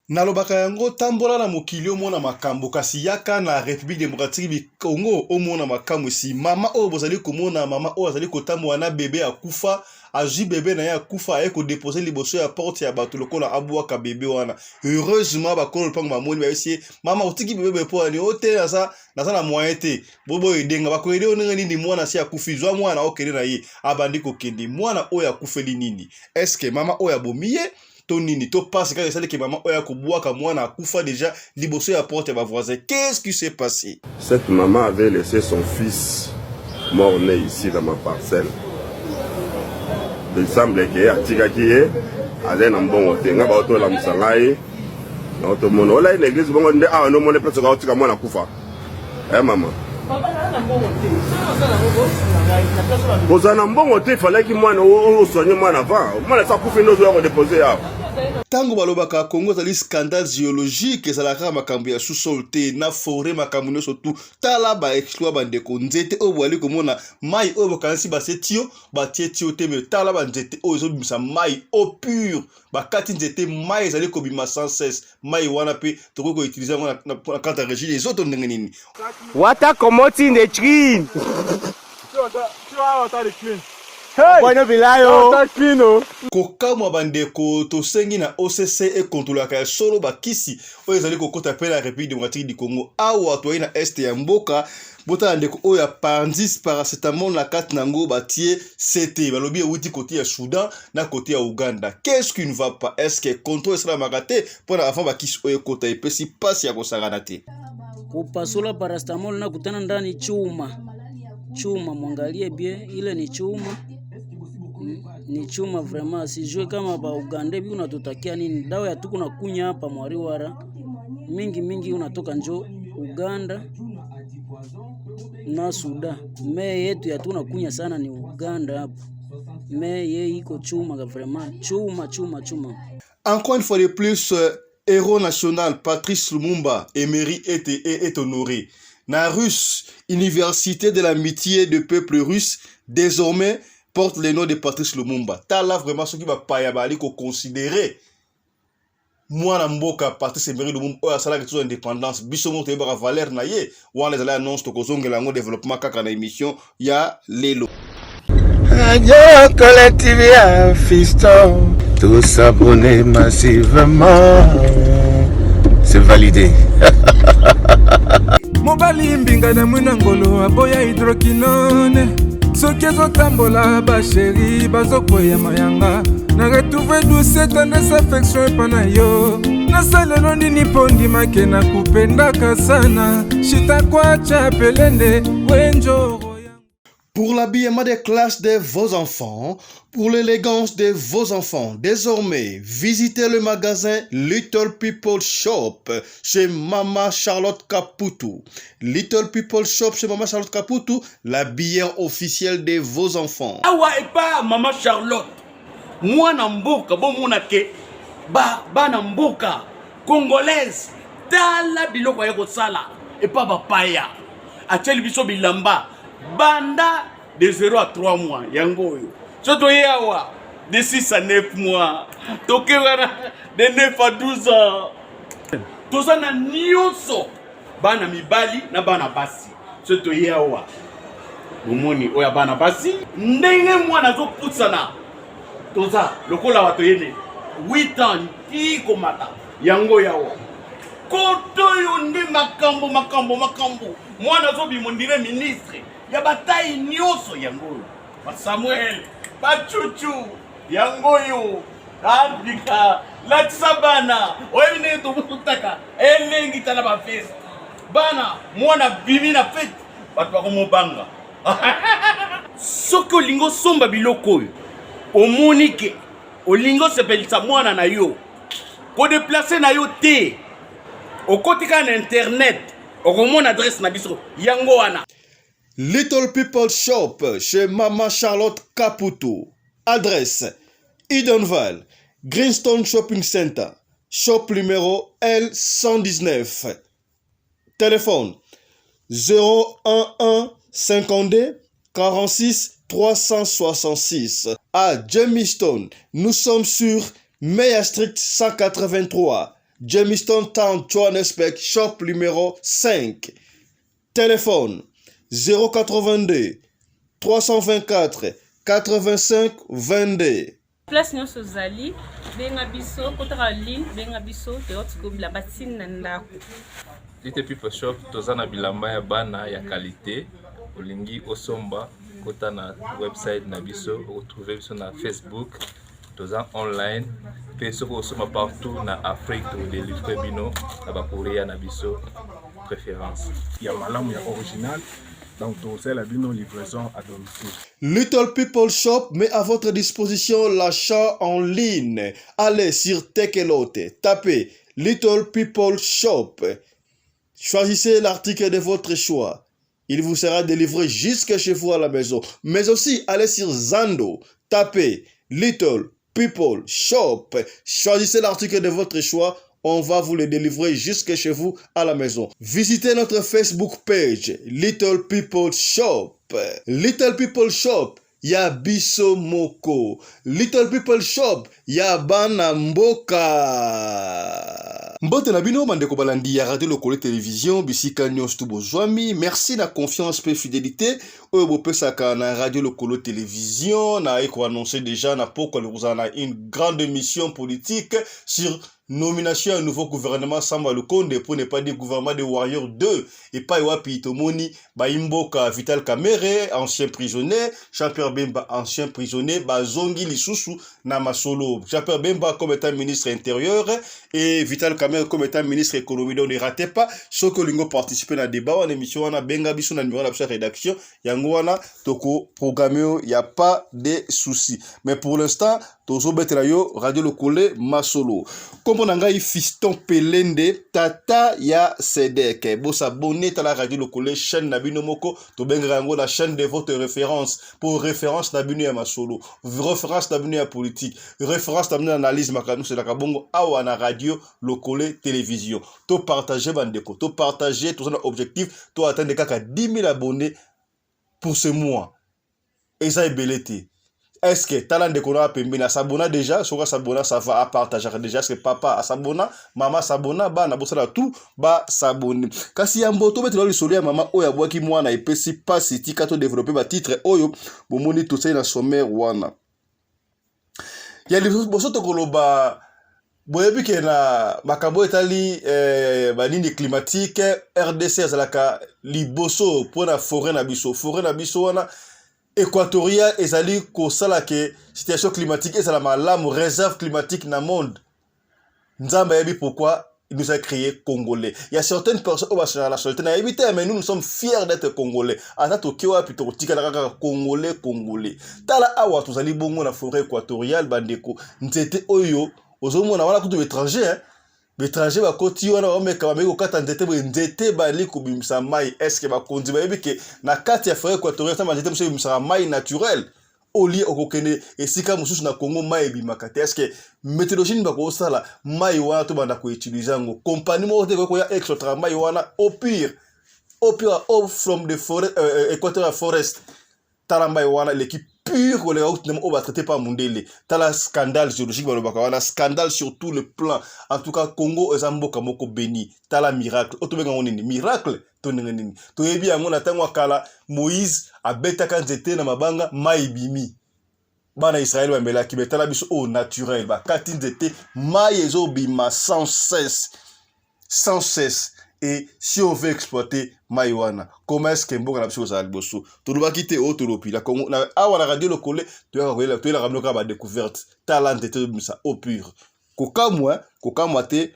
Nalobaka yango tambola na mokili omona makambo kasi yaka na République démocratique du Congo omona makambo si mama oyo bozali komona mama oyo azali kotambola na bébé akufa aji bébé na ye akufa aye ko déposer liboso ya porte ya bato lokola abwaka bébé wana heureusement bakolo lupango bamoni bayesi mama otiki bébé po ani ote naza na moyen te bobo edenga bakoyede onenge nini mwana si akufi zwa mwana okende na ye abandi kokende mwana oyo akufeli nini est-ce que mama oyo abomiye to nini to passe quand ça que maman oya ko boaka mwana akufa déjà liboso ya porte ya voisin. Qu'est-ce qui s'est passé? Cette maman avait laissé son fils mort-né ici dans ma parcelle. Il semble que atika qui est allé dans bon hôtel nga ba auto la musangai na auto mono ola une église bongo nde ah no mone place ka otika mwana kufa maman Bozana mbongo te fallait que moi no soigner moi avant moi ça kufa ndo zo déposer là. Tango balobaka Congo zali scandale géologique ezalaka makambo ya sous-sol te na forêt makambo nyonso tu tala ba exploit bandeko nzete oyo bwali komona mai oyo bokanisi basetio batie tio te me tala ba nzete oyo ezobimisa mai au pur bakati nzete mai ezali kobima sans cesse mai wana pe tokoki koutilize yango na karte ya régime ezoto ndenge nini water comot in the screen kokamwa bandeko tosengi na OCC ekontrolaka ya solo bakisi oyo ezali kokota pe na République démocratique du Congo awa toyi na este ya mboka bota ndeko oyo ya pandis paracetamol na kati nango batie CT balobi euti côté ya Soudan na côté ya Uganda. Qu'est-ce qui ne va pas? Est-ce que contrôle sera magaté pour avant bakisi oyo kota epesi pasi ya kosagana te kupasola paracetamol na kutana ndani chuma mwangalie bien ile ni chuma ni chuma vraiment sijue kama ba Uganda bi unatutakia nini dawa ya tuko na kunya hapa mwariwara mingi unatoka njo Uganda na Sudan me yetu ya tuna kunya sana ni Uganda hapa me ye iko chuma vraiment chuma encore une fois de plus héros national Patrice Lumumba émérite est honoré na Russe Université de l'amitié de peuple russe désormais porte le nom de Patrice Lumumba. Tala vraiment ce qui va pas y aller qu'on considérer moi na mboka Patrice Lumumba o asala que indépendance biso mo te ba valeur na ye wana les annonce to kozongela ngo développement kaka na émission ya lelo Radio Collective Fiston tous s'abonner massivement c'est validé Mobali mbinga na mwina ngolo aboya hydroquinone soki ezotambola basheri bazokoya mayanga na retrouve douce tendresse affection epana yo nasalelo nini mpo ndimake na kupendaka sana shita kwacha pelende wenjoro. Pour l'habillement des classes de vos enfants, pour l'élégance de vos enfants, désormais, visitez le magasin Little People Shop chez Mama Charlotte Caputo. Little People Shop chez Mama Charlotte Caputo, l'habillement officiel de vos enfants. Awa et pas Mama Charlotte. Moi namboka, bon monake, ba namboka, congolaise, tala biloko ya kosala, et pas bapaya. Acheli biso bilamba. Banda de 0 à 3 mois yango yo soto yawa de 6 à 9 mois toke wana de 9 à 12 ans toza na nyonso bana mibali na bana basi soto yawa bomoni oya bana basi ndenge mwana zo putsana toza lokola wato yene 8 ans ti komata yango yawa koto yo ndi makambo mwana zo bimondire ministre ya bataille nyoso yango ba Samuel ba Chuchu yango yo Afrika la tsabana oyine to butaka elengi tala ba fest bana mwana bimi na fete batu ba komobanga soko lingo somba biloko yo omonike olingo sepelisa mwana na yo ko déplacer na yo te okotika na internet okomona adresse na biso yango wana. Little People Shop chez Mama Charlotte Caputo. Adresse Edenval, Greenstone Shopping Center, shop numéro L119. Téléphone 011 52 46 366. À Jamie Stone, nous sommes sur Meya Street 183. Jamestown Town, Johannesburg, shop numéro 5. Téléphone 082 324 85 22. Place nyonso zali benga biso kotaka ligne benga biso teotikobila batine na ndako. Little People Shop toza na bilamba ya bana ya qualité olingi osomba kota na website na biso retrouver biso na Facebook toza online pe soko osoma partout na Afrique to délivrer bino na ba courrier na biso préférence ya malamu ya original. Donc, c'est la livraison à domicile. Little People Shop met à votre disposition l'achat en ligne. Allez sur Tekelote, tapez Little People Shop. Choisissez l'article de votre choix. Il vous sera délivré jusque chez vous à la maison. Mais aussi, allez sur Zando, tapez Little People Shop. Choisissez l'article de votre choix. On va vous le délivrer jusque chez vous à la maison. Visitez notre Facebook page, Little People Shop. Little People Shop, ya biso moko. Little People Shop, ya bana mboka. Mbote na bino mandeko balandi ya Radio Lokole Télévision, bisika nyonso tu bozwami. Merci na confiance pe fidélité. Oyo bopesaka na Radio Lokole Télévision, na eko annoncé déjà na poko le une grande mission politique sur nomination à un nouveau gouvernement Samba Lukonde pour ne pas dire gouvernement de Warrior 2 et pas Wapi Tomoni Baimboka Vital Kamere ancien prisonnier, Jean-Pierre Bemba ancien prisonnier, Bazongi Lisusu Namasolo, Jean-Pierre Bemba comme étant ministre intérieur et Vital Kamere comme étant ministre économie. Donc ne ratez pas ceux que lingo participer à débat en émission wana benga biso na numéro de rédaction yango wana toko programmé, il y a pas de soucis. Mais pour l'instant tozo betrayo Radio Lokole Masolo. Comme on a eu fiston Pelende tata ya Sedek. Bo s'abonner à la Radio Lokole chaîne Nabino Moko to bengango la chaîne de votre référence pour référence Nabino ya Masolo, référence Nabino ya politique, référence Nabino analyse makanu c'est la kabongo awa na Radio Lokole Télévision. To partager bandeko, to partager tout ça objectif, to atteindre kaka 10 000 abonnés pour ce mois. Et ça est belleté. Est-ce que talent de kono apembina sabona déjà soka sabona ça va à partager déjà c'est papa a sabona mama sabona ba na bosala tout ba sabone kasi ya mboto beto le solo ya mama oya bwaki mwana epesi pasi tika to développer ba titre oyo bomoni to na sommaire wana ya li bosoto koloba boyebi ke na makambo etali banini climatique RDC azalaka liboso pona forêt na biso wana Équatorial ezali ko sala ke situation climatique ezala malamu réserve climatique na monde. Nzamba yebi pourquoi il nous a créé congolais. Il y a certaines personnes au bas la nationalité na yebi mais nous sommes fiers d'être congolais. Ata tokiwa pito tika na congolais. Tala awa tozali bongo na forêt équatoriale bandeko. Nzete oyo ozomona wana kutu étranger hein. L'étranger va continuer à faire nzete bali kubimisa mai. Est-ce que va continuer à dire na kati ya forêt équatoriale ça nzete musaka mai naturel au lieu okokene esika mususu na Congo mai bimakate. Est-ce que méthodologie ni bako sala mai wana to banda ko utiliser ngo compagnie mo te ko ya extra mai wana au pire from the forest Equatorial Forest talamba wana l'équipe pure que les autres on va traiter par Mundele. T'as la scandale géologique balobaka scandale sur tout le plan. En tout cas Congo ezamboka moko béni. T'as la miracle. Otobenga nini miracle to nini. To yebi yango na tango kala Moïse abeta kanzete na mabanga maibimi. Bana Israël wa mbela ki betala biso au naturel ba kati nzete mai ezo bima sans cesse. Et si on veut exploiter Maïwana, comment est-ce qu'on peut faire ça? Tu dois quitter Autoropi. La radio locale, tu as la radio découverte. Talent de ça au pur. Koka moi,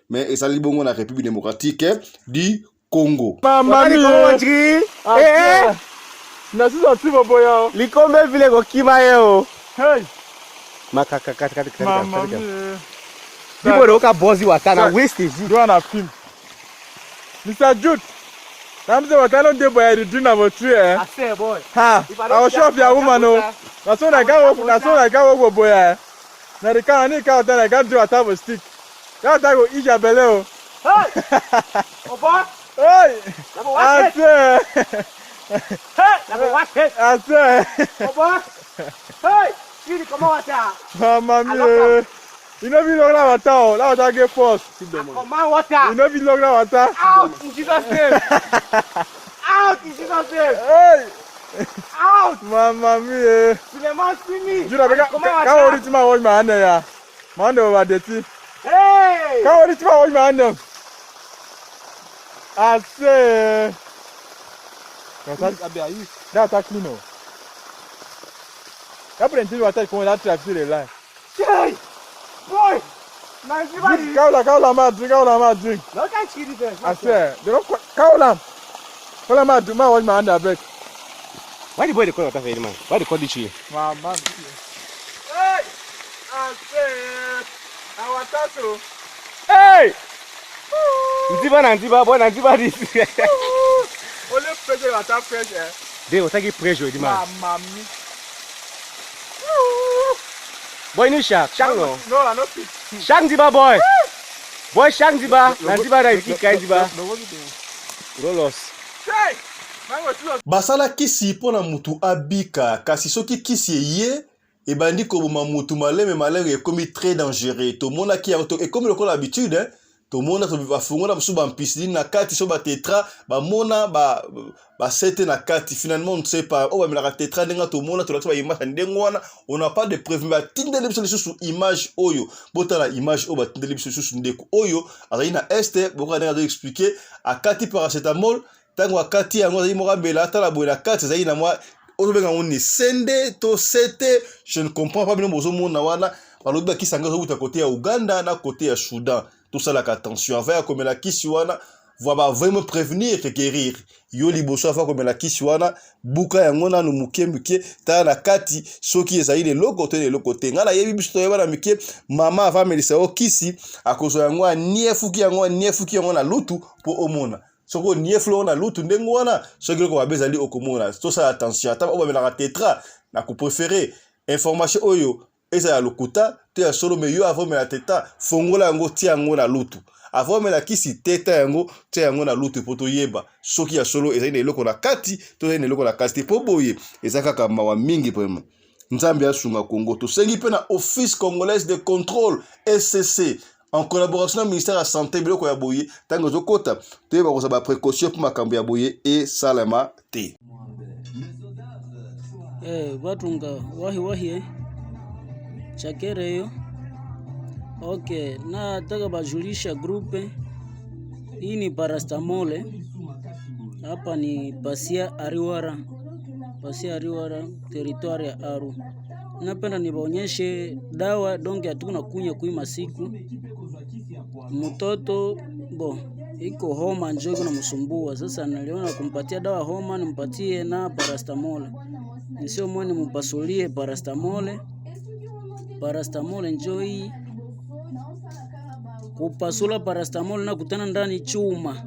mais et ça libongo la République démocratique du Congo. Maman, Nasu sorti mon boya. Likombe vile ko kimayo. Hey. Makaka. Maman. Bibo roka bozi watana waste ji. Do na film. Mr. Jude, I'm the one on the boy to drink about 3 eh? I say boy. Ha, I will show you a woman no. That's all I got boy eh. Now the car I car that I got to a table stick. That I go eat your belly. Hey! Oh boy! Hey! I say. Hey! I say. Oh boy! Hey! You come on here. Mamma mia. You know we look like water. That water get force. Command water. You know we look like water. Out in Jesus' name. Out in Jesus' name. Hey. Out. Mamma mia. Suleiman, see me. You know, can't hold my wash my hand there. My hand over dirty. Hey. Can't hold my wash my hand there. I say. That's actually no. Après, tu vas t'être comme la trappe sur les lines. Hey. Boy. Kaola ma drink. No can't see this. I swear. They don't Kaola ma drink. My wash my hand there. Why the boy they call water for you, man? Why they call this tree? My man. Hey! I say, I want that too. Hey! Nziba, boy, Nziba this. Only pressure, water pressure. They will take pressure, the man. Mammy. Boy, no shark. Shark no. No, I don't fit. Shark Nziba, boy. Boy, shark Nziba. Nziba that kick Nziba. Rolos. Hey! basala kisi mpona mutu abika kasi soki kisi eye ebandi koboma mutu maleme ekomi très dangereux tomonaki yango ekomi lokola habitude tomona bafungola mosusu bampisidine na kati so batetra bamona basete na kati finalement on ne sait pas oyo bamelaka tetra ndenga tomona tolakisa baimage ndenge wana on n'a pas de preuve mais batindeli biso lisusu image oyo botala image oyo batindeli biso lisusu ndeko oyo azali na este bokoka ndenge azoexplike akati paracetamol tango akati yango azali moko ambela atala boye na kati ezali na mwa ozobenga ngo ni sende to sete je ne comprends pas bino bozomona wana balobi bakisi yango ezokuta kote ya Uganda na kote ya Soudan tosalaka attention avant ya komela kisi wana va vraiment prévenir que guérir yo liboso avant komela kisi wana buka yango nanu muke ta na kati soki ezali leloko te ngala yebi biso toyeba na mike mama avant melisa o kisi akozo yango aniefuki yango na lutu po omona soko nieflo na lutu ndengo wana soki ko babezali okomona to ça attention ata obamela tetra na ko préférer information oyo eza ya lokuta te ya solo me yo avant mela teta fongola yango ti yango na lutu avant mela kisi teta yango ti yango na lutu poto yeba soki ya solo eza eloko na kati to eza eloko na kati po boye eza kaka mawa mingi vraiment nzambe asunga Congo to sengi pe na office congolaise de contrôle SCC en collaboration avec le ministère de la Santé, biloko ya boye tango zokota toyeba ko ba précaution pour makambo ya boye et salama te. Batunga wahi chakere yo. Okay, na taka bajulisha grupe hii ni paracetamol. Hapa ni Pasia Ariwara territoire ya Aru. Napenda nibaonyeshe dawa donge hatukuna kunya kuima siku mtoto iko homa njoo kuna msumbua. Sasa niliona kumpatia dawa homa nimpatie na paracetamol. Nisio mwani mpasulie paracetamol njoo hii. Kupasula paracetamol na kutana ndani chuma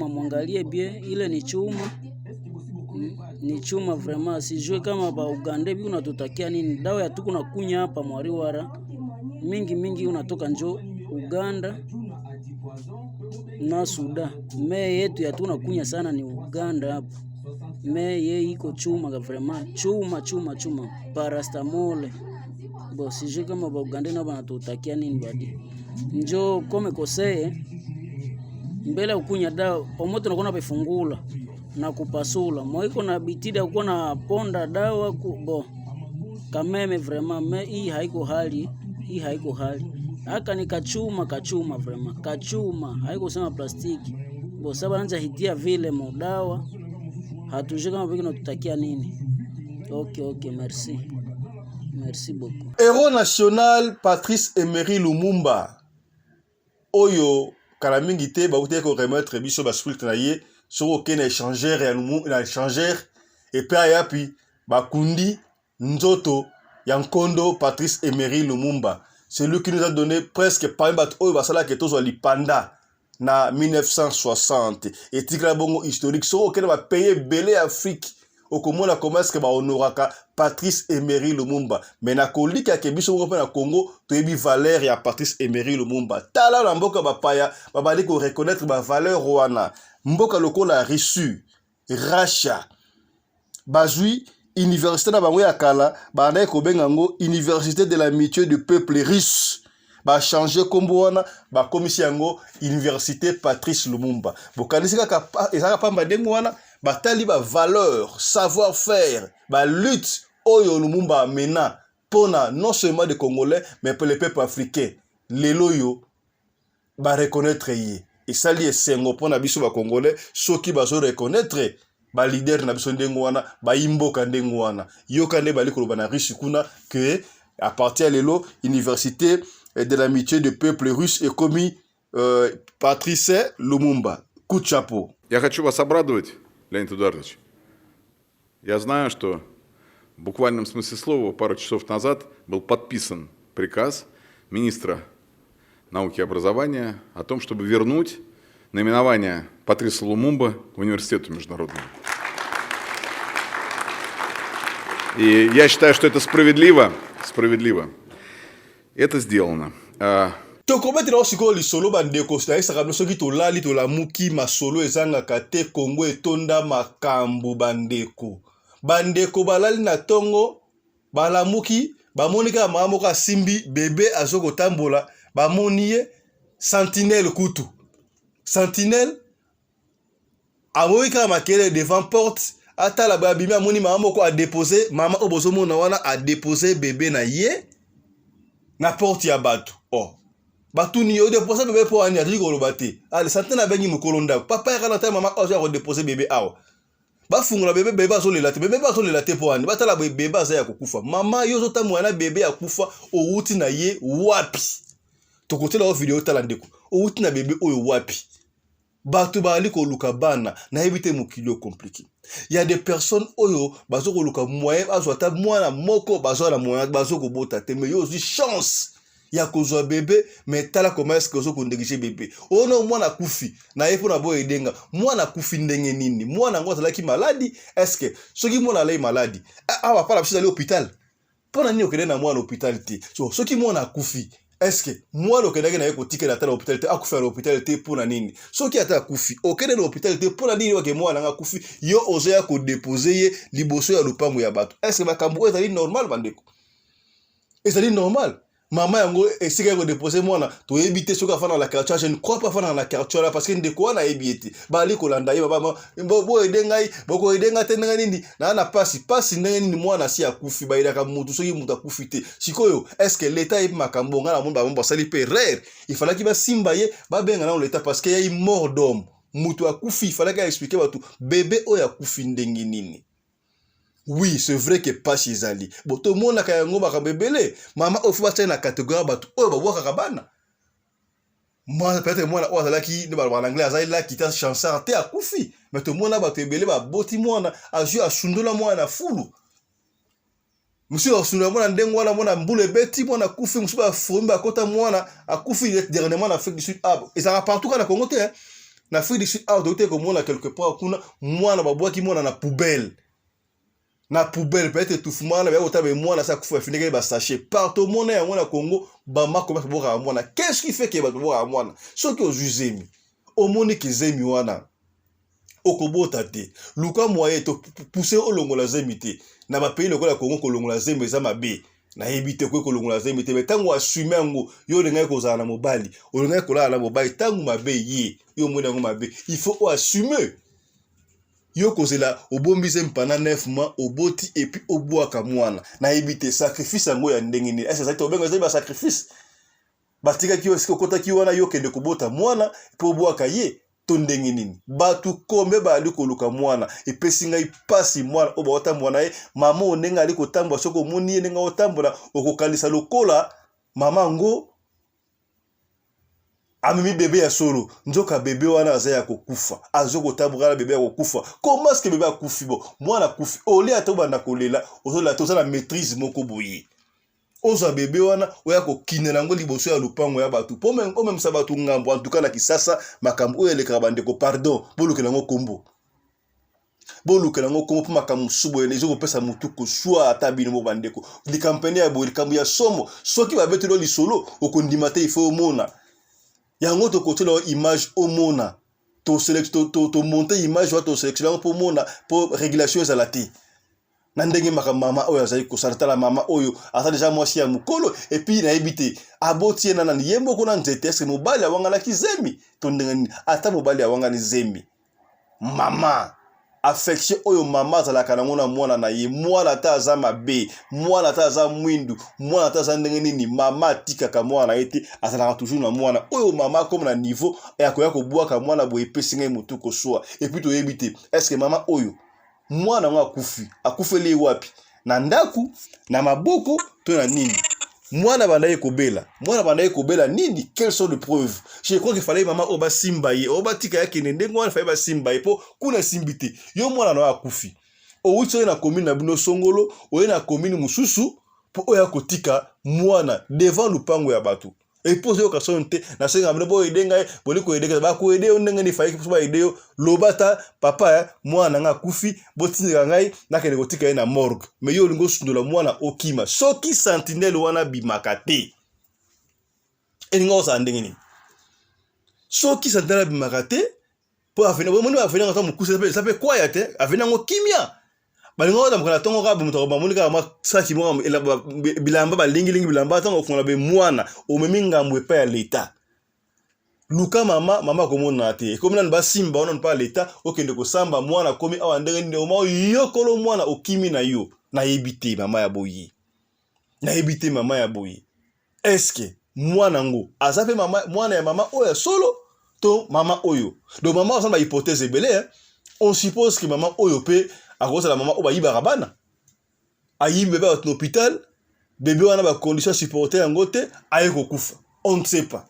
mwangalie bie ile ni chuma. Ni chuma vraiment sijue kama ba Uganda bi unatutakia nini dawa ya tuku na kunya hapa Mwariwara mingi unatoka njo Uganda na Sudan. Me yetu ya tuna kunya sana ni Uganda hapa. Me ye iko chuma vraiment chuma paracetamol. Sijue kama ba Uganda na banatutakia nini badi. Njo kome kosee mbele ukunya dawa omoto nakona befungula na kupasula moiko na bitida uko na ponda dawa kameme vraiment me hii haiko hali aka ni kachuma vraiment kachuma haiko sema plastiki saba anza hitia vile modawa hatujue kama vile tutakia nini. Okay, merci beaucoup. Héros national Patrice Emery Lumumba oyo kala mingi te ba uteko ko remettre biso ba script na ye soko kena échangeur ya Lumumba na échangeur et puis ayapi bakundi nzoto ya Nkondo Patrice Emery Lumumba, celui qui nous a donné presque parmi bat oyo basala ke tozo lipanda na 1960 et tikla bongo historique soko kena ba payer belé Afrique okomona commerce ke ba honoraka Patrice Emery Lumumba mais na kolika ke biso ko na Congo toyebi valeur ya Patrice Emery Lumumba tala na mboka bapaya babali ko reconnaître ba valeur wana mboka lokola Russie Russia bazui université na bango ya kala banda kobenga ngo université de l'amitié du peuple russe ba changer kombo wana ba komisi yango université Patrice Lumumba bokanisi kaka ezaka pamba ndengo wana batali ba valeur savoir faire ba lutte oyo Lumumba amena pona non seulement des Congolais mais pour les peuples africains lelo yo ba reconnaître ye et sali esengo pona biso ba Congolais soki bazo reconnaître ba leader na biso ndengo wana ba imboka ndengo wana yoka nde bali koloba na riche kuna que à partir de lelo université de l'amitié du peuple russe est commis Patrice Lumumba. Coup de chapeau. Я хочу вас обрадовать, Леонид Эдуардович. Я знаю, что в буквальном смысле слова пару часов назад был подписан приказ министра науки и образования о том, чтобы вернуть наименование Патриса Лумумба университету международному. И я считаю, что это справедливо. Это сделано. Tokomettre na siko li solo bandeko sta sakablo soki to lali to la muki masolo ezanga kate Kongo etonda makambo bandeko balali na tongo bala muki bamonika mama ko simbi bébé azoko tambola bamoniye sentinelle kutu sentinelle amoika makele devant porte ata la babimi amoni mama ko a déposer mama obozo mona wana a déposer bébé na ye na porte ya bato batu ni yo déposer bébé pour ani atiko lobate ale sentinelle bengi mukolonda papa ya na mama ozo ko déposer bébé awa ba fungula bébé bazo le late bébé bazo le late pour ani batala bébé baza ya kokufa mama yo zota mwana bébé ya kufa outi na ye wapi to côté la vidéo tala ndeko outi na bébé oyo wapi batu bali ko luka bana na ebite mukilo compliqué il y a des personnes oyo bazo ko luka moyen bazo ata mwana moko bazo na moyen bazo ko bota te mais yo aussi chance ya kozwa bébé mais tala comment est-ce que zo ko ndegishe bébé ono mwana kufi na yepo na boye denga mwana kufi ndenge nini mwana ngo tala ki maladie est-ce que soki mwana lay maladie awa pala psi aller hôpital pona ni okende na mwana hôpital te so soki mwana kufi est-ce que mwana okende na yeko tikela tala hôpital te akufa na hôpital te pona nini soki ata kufi okende na hôpital te pona nini wake mwana nga kufi yo ozo ya ko déposer ye liboso ya lupango ya bato est-ce que makambo ezali normal bandeko ezali normal maman yango esika ko déposer mwana to ebité soka fana la quartier je ne crois pas fana la quartier là parce que ndeko wana ebité bali ko landa ye baba bo edengai boko edenga tenga nini na pasi ndenge nini mwana si akufi ba ila ka mutu soki mutu akufi te sikoyo est-ce que l'état est makambo ngala mon ba sali pe rare il fallait qu'il ba simba ye ba benga na l'état parce que y a une mort d'homme mutu akufi il fallait qu'il expliquer batu bébé oya akufi ndenge nini. Oui, c'est vrai que pas chez Ali. Bon, tout le monde a quand même bébé. Maman, au fond, c'est une catégorie. Oh, bah, voir Kabana. Moi, peut-être moi, là, là, qui, en anglais, là, qui t'a chancé à terre à Koufi. Mais tout le monde a battu bébé, bah, boti moi, a joué à Sundola, moi, à Foulou. Monsieur, à Sundola, moi, à moi, à Mboule, Betty, moi, à Koufi, monsieur, à Foumba, à Kota, moi, à Koufi, dernièrement, en Afrique du Sud. Ah, et ça va partout, quand on a Congo, hein. En Afrique du Sud, ah, d'autres, comme moi, quelque part, moi, à bois qui, moi, à la poubelle. Na poubelle peut-être tout fumana ba otabe mwana sa kufa finike ba sachet partout mona ya mwana Congo ba makoma boka mwana qu'est-ce qui fait que ba boka mwana soki ozuzemi omoni kizemi wana okobota te luka moye to pousser olongola zemi te na ba pays lokola Congo kolongola zemi za mabe na ebite ko kolongola zemi te betango assumer ngo yo lenga kozala na mobali olenga kola na mobali tangu mabe ye yo mona ngo mabe il faut assumer. Yo kozela obombise mpana 9 mois oboti et puis obwaka mwana na ebite sacrifice ngo ya ndenge ni est-ce que obenga zeba sacrifice batika kiyo siko kota kiwana yo kende kobota mwana po obwaka ye to ndenge nini batu kombe bali koluka mwana epesi ngai pasi mwana obota mwana ye mama onenga ali kotambwa soko moni ye nenga otambola okokalisa lokola mama ngo amimi bébé ya solo nzoka bébé wana azaya kokufa azoko tabugala bébé ya kokufa comment est-ce que bébé akufi bo mwana kufi oli atoba na kolela ozola toza na maîtrise moko boye oza bébé wana oya kokinela ngo liboso ya lupango ya batu po même sa batu ngambo en tout cas na kisasa makambo oyo elekaka bandeko pardon bolukela ngo kombo po makambo subo ene ezoko pesa mutu ko shwa ata bino mo bandeko likampene ya bo likambo ya somo soki babetelo lisolo okondima te ifo mona yango to côté la image au mona to select to monter image wa to sélectionner pour mona pour régulation za la té na ndenge mama oyo azali kosala la mama oyo asa deja mwasi ya mukolo et puis na ebite aboti na nani yembo ko na nzete est mobali awanga la kizemi to ndenge ata mobali awanga ni zemi mama affection oyo mama azalaka nango na mwana na ye mwana ata aza mabe mwana ata aza mwindu mwana ata aza ndenge nini mama atikaka mwana ete azalaka toujours na mwana oyo mama comme na niveau ya koya kobwaka mwana boye epesi ngai motu koswa et puis toyebi te est-ce que mama oyo mwana ngo akufeli wapi na ndaku na maboko to na nini mwana bandaye kobela nini quelles sont les preuves je crois qu'il fallait maman oba simbaye oba tika yake ndengo wana fallait ba simbaye po kuna simbite yo mwana na akufi o wucho na commune na bino songolo o na commune mususu po oya kotika mwana devant lupango ya batu et poser occasion te na senga mne bo edenga boli ko edeka ba ko ede ondenga ni faiki ba edeo lobata papa ya mwana nga kufi botinga ngai na kene kotika na morgue mais yo lingo sundola mwana okima soki sentinelle wana bimakate eningo sa ndenge ni soki sentinelle bimakate po afena bo moni afena ngata mukusa ça fait quoi ya te afena ngo kimia balingo da mukala tongo ka bumuto ba monika ma saki mo bilamba balingi bilamba tongo fona be mwana o meminga mbwe ya leta luka mama komona te comme nan ba simba on pas leta okende ko samba mwana komi awa ndenge ndi o ma yokolo mwana okimi na yo na ebite mama ya boyi est-ce que mwana ngo azape mwana ya mama oyo solo to mama oyo do mama osamba hypothèse belé on suppose que mama oyo pe à cause de la maman oba yiba rabana ayi bébé à l'hôpital bébé wana ba condition supporter ngote aye kokufa on ne sait pas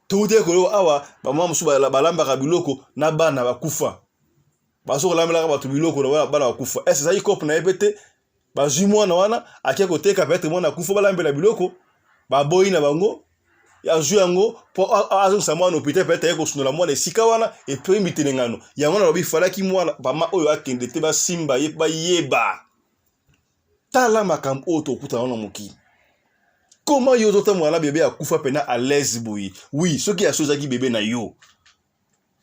tout est ko awa ba maman musu ba balamba ka biloko na bana ba kufa ba so lamela ba to biloko na bana ba kufa est ce ça y cop na ebete ba jumwa na wana akia ko teka peut-être mwana kufa balambela biloko ba boyi na bango ya juango po azo samwa no pite pete yeko sunola mwana esika wana et puis mitenengano ya mwana lobi falaki mwana mama oyo akende te ba simba ye ba yeba tala makambo oto kuta wana mokili comment yo tota mwana bébé akufa pena à l'aise boyi oui ce qui a chose qui bébé na yo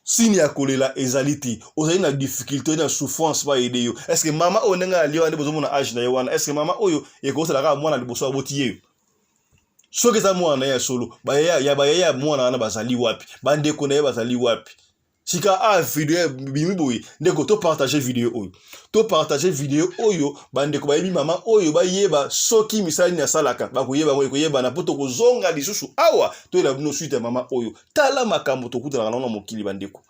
sini ya kolela ezaliti ozali na difficulté na souffrance ba aider yo est-ce que mama onenga alio ande bozo mona age na yo wana est-ce que mama oyo ekosala ka mwana liboso aboti yeyo soki za mwana ya solo ya mwana wana bazali wapi bandeko na ye bazali wapi sika video bimi boy ndeko to partager video oyo bandeko ba yebi mama oyo ba yeba soki misali na salaka ba koyeba na poto kozonga lisusu awa to ela bino suite mama oyo tala makambo to kutana na mokili bandeko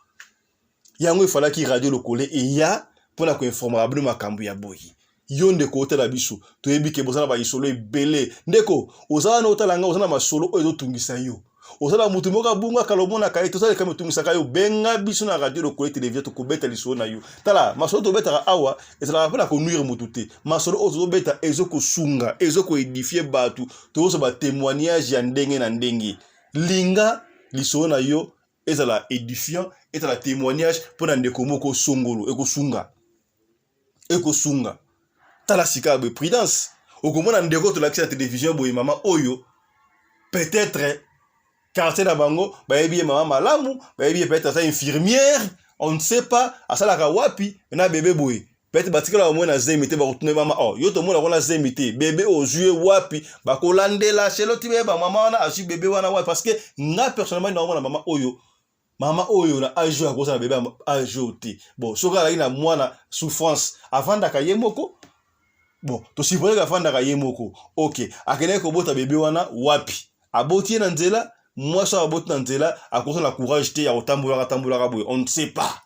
yango ifalaki radio lokole eya pona ko informer bino makambo ya boyi yo ndeko otala biso toyebi ke bozala ba isolo ebele ndeko ozala na otalanga ozala masolo oyo ezotungisa yo ozala mutu moko bunga kalomona kai tozala kama tungisa kayo benga biso na radio lokole television to kobeta lisolo na yo tala masolo to beta awa ezala pona ko nuire mutu te masolo ozo beta ezoko sunga ezoko edifier batu tozo ba témoignage ya ndenge na ndenge linga lisolo na yo ezala edifiant ezala témoignage pona ndeko moko songolo ekosunga tala sika be prudence okomona ndeko to l'accès à télévision boye mama oyo peut-être quartier na bango bayebi mama malamu bayebi peut-être ça infirmière on ne sait pas asala ka wapi na bébé boye peut-être batikala au moins na zemité ba retourner mama oh yo to mona kona zemité bébé au jouer wapi ba kolandela chelo tibe ba mama wana asu bébé wana wapi parce que na personnellement na mona mama oyo na âge à cause na bébé âge oti bon soka la ina mwana souffrance avant d'akayemoko. Bon, to supposer ka fanda ka yemoko. OK, akene ko bota bébé wana wapi? Aboti na nzela, moi ça aboti na nzela, à cause la courage te ya otambola boy. On ne sait pas.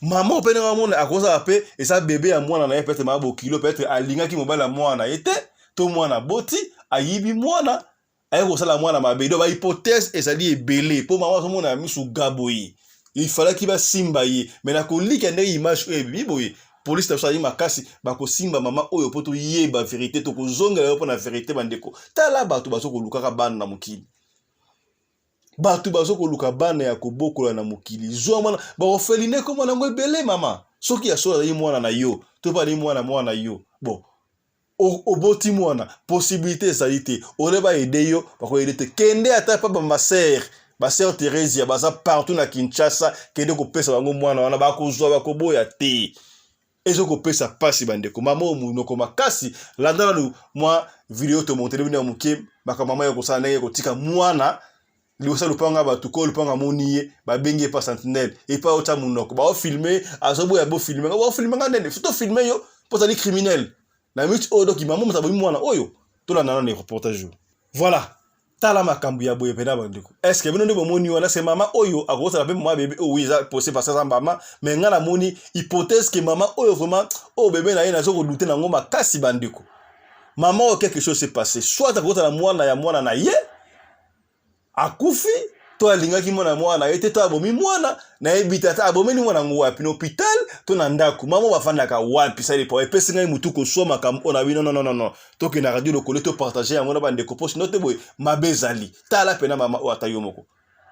Maman pene nga mona à cause apé et ça bébé à mwana na peut-être ma bo kilo peut-être alinga ki mobala mwana ete to mwana boti ayibi mwana ayeko sala mwana mabedo ba hypothèse et ça dit belé pour maman so mona misu gaboyi. Il fallait qu'il va simba ye mais na ko lika ndenge image e biboye police ta sali makasi ba ko simba mama oyo poto yeba vérité to ko zonga yo pona vérité bandeko tala bato baso ko luka ka bana na mokili bato baso ko luka bana ya ko bokola na mokili zo mwana ba ofeline ko mwana ngo ebele mama soki ya sola yi mwana na yo to pa ni mwana yo bon oboti mwana possibilité salite oleba aider yo ba ko aider te kende ata pa ba maser ba sœur Thérèse baza partout na Kinshasa kende ko pesa bango mwana wana ba ko zwa ba ko boya te ezo ko pesa pasi bandeko mama munoko makasi landala lu moi vidéo to monter bino muke baka mama yo ko sana ye ko tika mwana libosa lupanga batu ko lupanga moniye ba bengi pa sentinelle et pas ota munoko ba filmer azobo ya bo filmer ba filmer ngane photo filmer yo pour aller criminel na minute odo ki mama mutabomi mwana oyo to la nana ne reportage voilà tala makambu ya boye pena bandeko est-ce que bino ndebo moni wana c'est mama oyo akota la pe mama bébé oh oui ça possible parce que mama mais ngana moni hypothèse que mama oyo vraiment oh bébé na yena zo ko douter na ngoma kasi bandeko mama o quelque chose s'est passé soit akota la mwana ya mwana na ye akufi to alingaki mwana yete to abomi mwana na ebita ta abomeni mwana ngwapi na hôpital to na ndako mama bafandaka wapi ça dépend epesi ngai mutu ko soma kam ona bino non to ke na radio lokole to partager yango na bande ko post note boy mabezali tala pena mama o atayo moko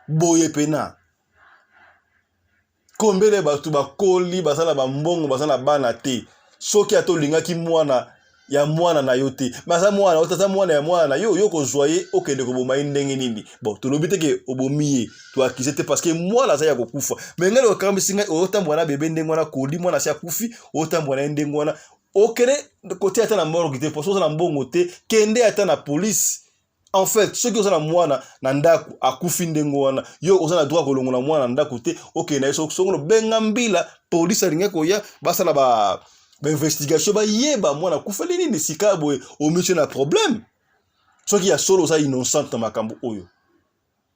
boye pena kombele batu bakoli basala bambongo basala bana te soki atolingaki mwana ya mwana na yote masa mwana otata mwana ya mwana na yo ko joyer okende ko boma ndenge nini bon to lobite ke obomiye to akizete parce que mwana za ya kokufa mais ngalo okambisinga otambwa na bebe ndenge mwana koli mwana sia kufi otambwa na ndenge mwana okere côté ata na morgue te pour ça na mbongo te kende ata na police en fait ceux qui ont la mwana na ndaku akufi ndenge wana yo ozana droit kolongola mwana na ndaku te okende so songo benga mbila police alinga ko ya basala ba investigation ba yeba mwana kufeli nini sika boye o monsieur na problème soki ya solo za innocent makambo oyo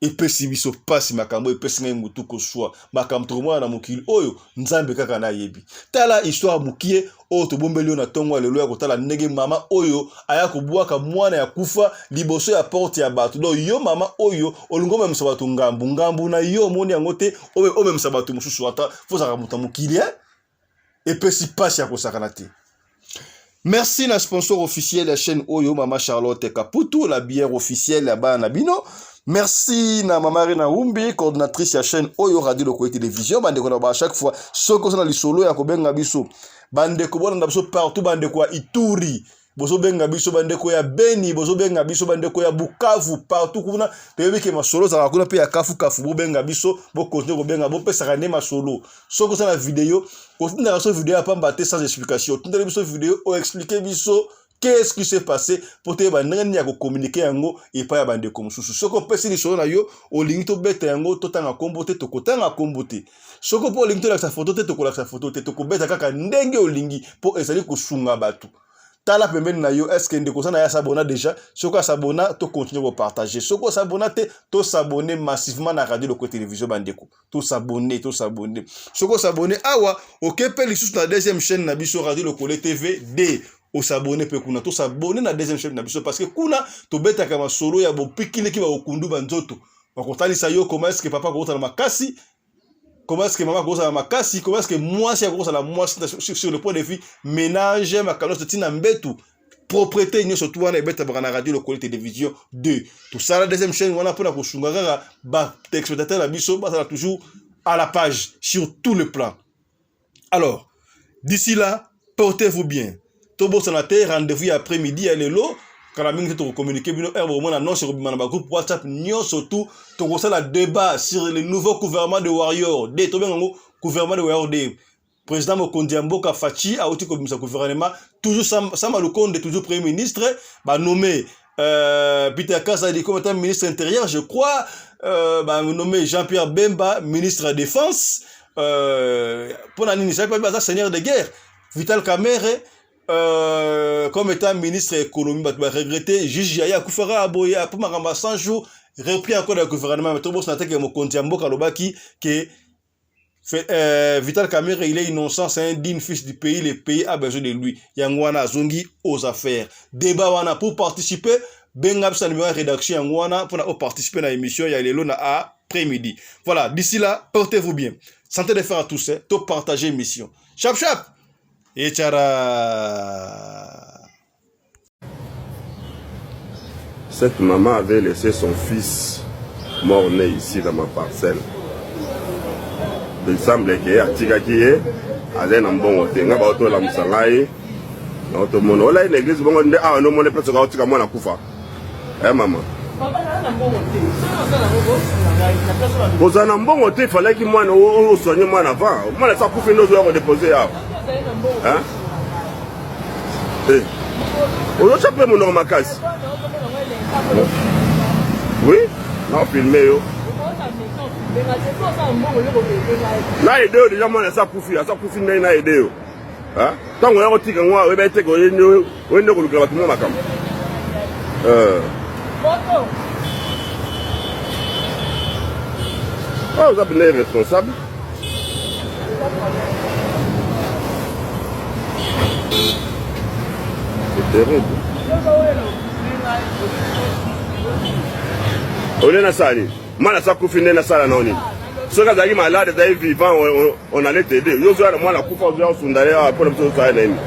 epesi biso pasi makambo epesi ngai mutu ko swa makambo to mwana mokili oyo nzambe kaka na yebi tala histoire mukie o to bombeli na tongo lelo ya kotala ndenge mama oyo aya ko bwaka mwana ya kufa liboso ya porte ya bato do yo mama oyo olungoma msabatu ngambu na yo moni yango te o même sabatu mususu ata fozaka muta mokili et puis pas ya kosakana te. Merci na sponsor officiel la chaîne Oyo Mama Charlotte Kaputu la bière officielle la bana bino. Merci na Mama Rena Rumbi coordinatrice la chaîne Oyo Radio Lokoye Télévision bande ko na chaque fois soko na lisolo ya ko benga biso bande ko bona biso partout bande ko Ituri bozo benga biso bande ko ya Beni bozo benga biso bande ko ya Bukavu partout kuna teyebi ke masolo za kuna pe ya kafu bo benga biso bo continuer ko benga bo pesa ne masolo soko na vidéo continue na so vidéo apamba te sans explication tundele biso vidéo o expliquer biso qu'est-ce qui s'est passé pour te ba ndenge ya ko communiquer yango et pas ya bande ko mususu soko pesi lisolo na yo o lingi to beta yango to tanga kombo te to kotanga kombo te soko po lingi to la sa photo te to ko la sa photo te to ko beta kaka ndenge o lingi po ezali ko sunga batu tala pembeni na yo est-ce que ndeko sana ya s'abonner déjà soko s'abonner to continuer ko partager soko s'abonner te to s'abonner massivement na radio Lokoye Télévision bandeko to s'abonner soko s'abonner awa okepe lisusu na deuxième chaîne na biso radio Lokoye TV D o s'abonner pe kuna to s'abonner na deuxième chaîne na biso parce que kuna to betaka masolo ya bopikile ki ba okundu banzoto bakotalisa yo comment est-ce que papa ko tala makasi comment est-ce que maman cause la makasi comment est-ce que moi c'est cause la moi sur le point de vue ménage ma calotte de tina mbetu propriété ni surtout on est bête par la radio Lokoye Télévision 2 tout ça la deuxième chaîne on a pour la koshungara ba spectateur la biso ba ça toujours à la page sur tout le plan alors d'ici là portez-vous bien tobo sénateur rendez-vous après-midi à l'élo quand mingi to communiquer bino vraiment annonce sur bimana ba groupe WhatsApp nyo surtout to la débat sur le nouveau gouvernement de Warrior de to bengo gouvernement de Warrior de président Mokondi Mboka Fachi a outi comme gouvernement toujours Sama Lukonde toujours premier ministre ba nommé Peter Kazadi comme étant ministre intérieur je crois ba nommé Jean-Pierre Bemba ministre de la défense pour la nini ça pas seigneur de guerre Vital Kamerhe comme étant ministre de l'économie, bah regretter juge Yaya Koufara Aboya pour ma 100 jours repris encore le gouvernement mais tout bon c'est que Mokondi Mboka Lobaki que Vital Kamerhe il est innocent c'est un digne fils du pays le pays a besoin de lui Yangwana Zongi aux affaires débat wana pour participer benga bisa numéro rédaction Yangwana pour participer à l'émission il y a les lona après-midi voilà d'ici là portez-vous bien santé de faire à tous to partager émission chap et tchara. Cette maman avait laissé son fils mort-né ici dans ma parcelle. Il semble qu'il y a un petit gars qui est allé dans le bon côté. Il y a un peu de musangai. Il y a une église. Il y a un peu de musangai. Eh maman. kozala na mbongo te ifalaki mwana osoigne mwana avant mwana asa kufi nde ozoya kodepose awa ozoca mpe monoko makasi oui naofilme yo na ede yo deja mwana asa kufi ndenge na ede yo ntango oya kotika ngo oyeba eteke oyende kolukela bato mwa makambo oza pene irresponsable c'est terrible ole nasala nini mwana asa kufi nde nasala nao nini soki azalaki malade azali vivant on allait t'aider yo ozoya na mwana kufa ozoya kosunda ye awa mpona biso osala na nini.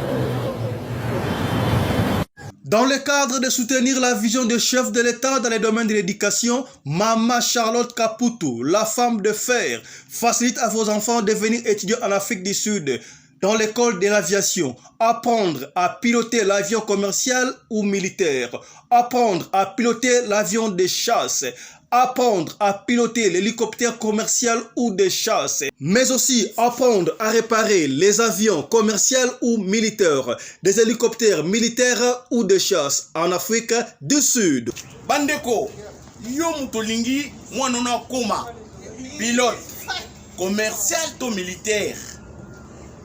Dans le cadre de soutenir la vision du chef de l'État dans les domaines de l'éducation, Maman Charlotte Caputo, la femme de fer, facilite à vos enfants de venir étudier en Afrique du Sud dans l'école de l'aviation, apprendre à piloter l'avion commercial ou militaire, apprendre à piloter l'avion de chasse, apprendre à piloter l'hélicoptère commercial ou de chasse, mais aussi apprendre à réparer les avions commerciaux ou militaires, des hélicoptères militaires ou de chasse en Afrique du Sud. Bandeko, yo mutolingi mwana na koma pilote commercial to militaire.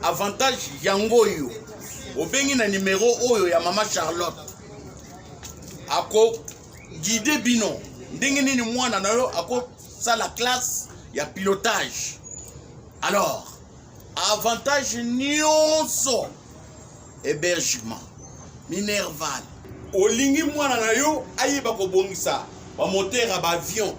Avantage yango yo. Obengi na numéro oyo ya Maman Charlotte. Ako guide bino. Ndenge nini mwana na yo ako sa la classe ya pilotage. Alors, avantage nyonso hébergement minerval. Olingi mwana na yo ayiba ko bongisa ba moteur ya ba avion.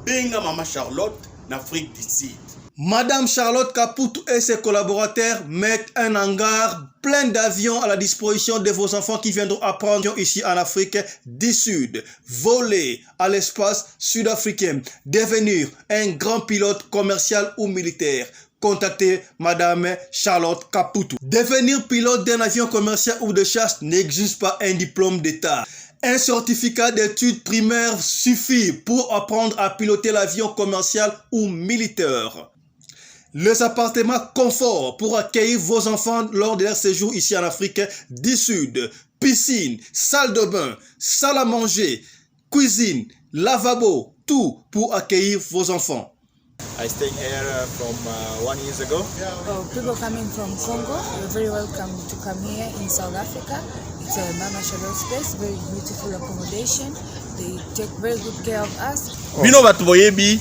Benga Maman Charlotte na Afrique du Sud. Madame Charlotte Caputo et ses collaborateurs mettent un hangar plein d'avions à la disposition de vos enfants qui viendront apprendre ici en Afrique du Sud. Voler à l'espace sud-africain, devenir un grand pilote commercial ou militaire. Contactez Madame Charlotte Caputo. Devenir pilote d'un avion commercial ou de chasse n'exige pas un diplôme d'État. Un certificat d'études primaires suffit pour apprendre à piloter l'avion commercial ou militaire. Les appartements confort pour accueillir vos enfants lors de leur séjour ici en Afrique du Sud. Piscine, salle de bain, salle à manger, cuisine, lavabo, tout pour accueillir vos enfants. I stayed here from 1 year ago. People coming from Congo, you're very welcome to come here in South Africa. It's a Mama Charlotte space, very beautiful accommodation. They take very good care of us. Bino batu boyebi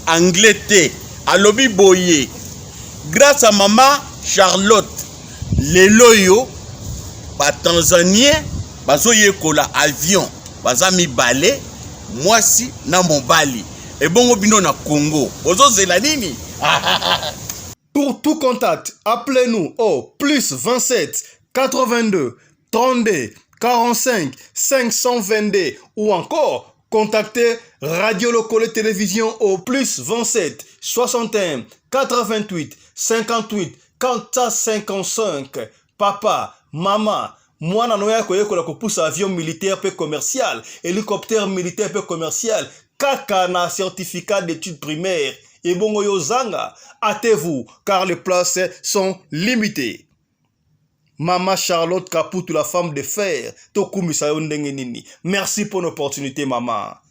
anglais te. Alobi boye. Grâce à Maman Charlotte, les loyo, ba Tanzanien, bazo yekola avion, baza mi balé, moi si na mon bali. Et bon bino na Congo. Ozo zela nini? Pour tout contact, appelez-nous au plus 27 82 32 45 522 ou encore contactez Radio Locale Télévision au plus 27 61 88 58 455. Papa, maman, mwana noya koyekola kopusa avion militaire pe commercial, hélicoptère militaire pe commercial, kaka na certificat d'études primaires. Et bon yozanga, hâtez-vous car les places sont limitées. Maman Charlotte Caputo, la femme de fer, Tokumisa Yondenge Nini. Merci pour l'opportunité, maman.